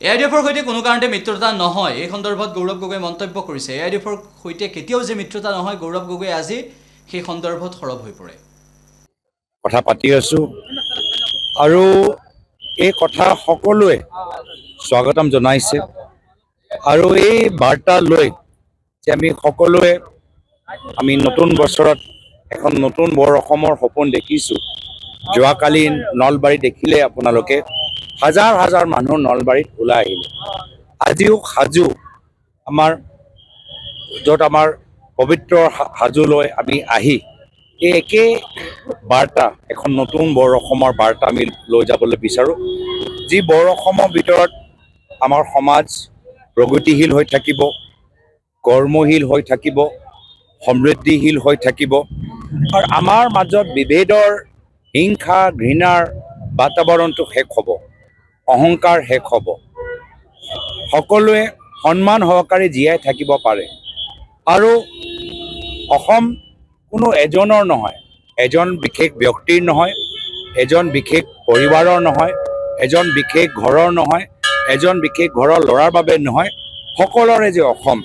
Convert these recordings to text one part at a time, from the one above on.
এআইডিএফৰ সৈতে কোনো কাৰণতে মিত্ৰতা নহয় এই সন্দৰ্ভত গৌৰৱ গগৈ মন্তব্য কৰিছে। এআইডিএফৰ সৈতে কেতিয়াও যে মিত্ৰতা নহয় গৌৰৱ গগৈ আজি সেই সন্দৰ্ভত সৰব হৈ পৰে। কথা পাতি আছো আৰু এই কথা সকলোৱে স্বাগতম জনাইছে আৰু এই বাৰ্তা লৈ যে আমি নতুন বছৰত এখন নতুন বৰ অসমৰ সপোন দেখিছোঁ। যোৱাকালি নলবাৰী দেখিলে আপোনালোকে হাজাৰ হাজাৰ মানুহ নলবাৰীত ওলাই আহিলে। আজিও হাজো য'ত আমাৰ পবিত্ৰ হাজোলৈ আমি আহি এই একে বাৰ্তা এখন নতুন বৰ অসমৰ বাৰ্তা আমি লৈ যাবলৈ বিচাৰোঁ। যি বৰ অসমৰ ভিতৰত আমাৰ সমাজ প্ৰগতিশীল হৈ থাকিব, কৰ্মশীল হৈ থাকিব, সমৃদ্ধিশীল হৈ থাকিব আৰু আমাৰ মাজত বিভেদৰ হিংসা ঘৃণাৰ বাতাবৰণটো শেষ হ'ব, অহংকাৰ শেষ হ'ব, সকলোৱে সন্মান সহকাৰে জীয়াই থাকিব পাৰে। আৰু অসম কোনো এজনৰ নহয়, এজন বিশেষ ব্যক্তিৰ নহয়, এজন বিশেষ পৰিবাৰৰ নহয়, এজন বিশেষ ঘৰৰ নহয়, এজন বিশেষ ঘৰৰ ল'ৰাৰ বাবে নহয়, সকলোৰে যে অসম,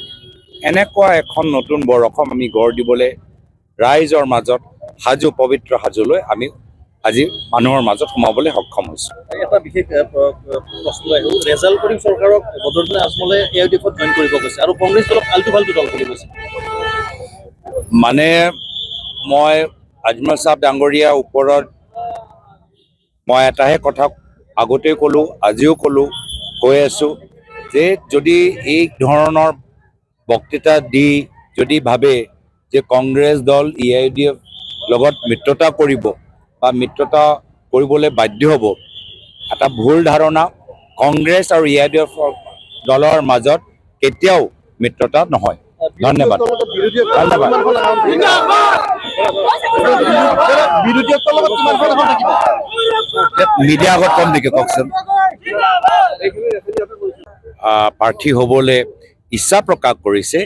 এনেকুৱা এখন নতুন বৰ অসম আমি গঢ় দিবলৈ ৰাইজৰ মাজত হাজো পবিত্ৰ হাজোলৈ আমি আজি মানুহৰ মাজত সোমাবলৈ সক্ষম হৈছোঁ। এটা বিশেষ প্ৰশ্ন আহিব, ৰেজাল্ট কৰিম চৰকাৰক বদৰুদ্দিন আজমলে এআইডিএফত জইন কৰিব গৈছে আৰু কংগ্ৰেছ দলক আল্টু ফাল্টু দল বুলি কৈছে। মানে মই আজমল চাহাব ডাঙৰীয়াৰ ওপৰত মই এটাহে কথা আগতেই ক'লোঁ, আজিও ক'লোঁ, কৈ আছোঁ যে যদি এই ধৰণৰ বক্তৃতা দি যদি ভাবে যে কংগ্ৰেছ দল এআইডিএফ লগত মিত্ৰতা কৰিব বা মিত্ৰতা কৰিবলৈ বাধ্য হ'ব, এটা ভুল ধাৰণা। কংগ্ৰেছ আৰু এআইডিএফ দলৰ মাজত কেতিয়াও মিত্ৰতা নহয়। ধন্যবাদ। মিডিয়া আগত কম নেকি কওকচোন। প্ৰাৰ্থী হ'বলৈ ইচ্ছা প্ৰকাশ কৰিছে,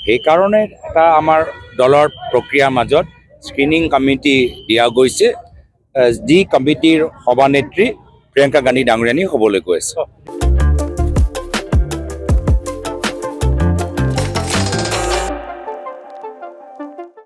সেইকাৰণে এটা আমাৰ দলৰ প্ৰক্ৰিয়াৰ মাজত স্ক্ৰিনিং কমিটি দিয়া গৈছে, যি কমিটিৰ সভানেত্ৰী প্ৰিয়ংকা গান্ধী ডাঙৰীয়ানী হ'বলৈ গৈ আছে।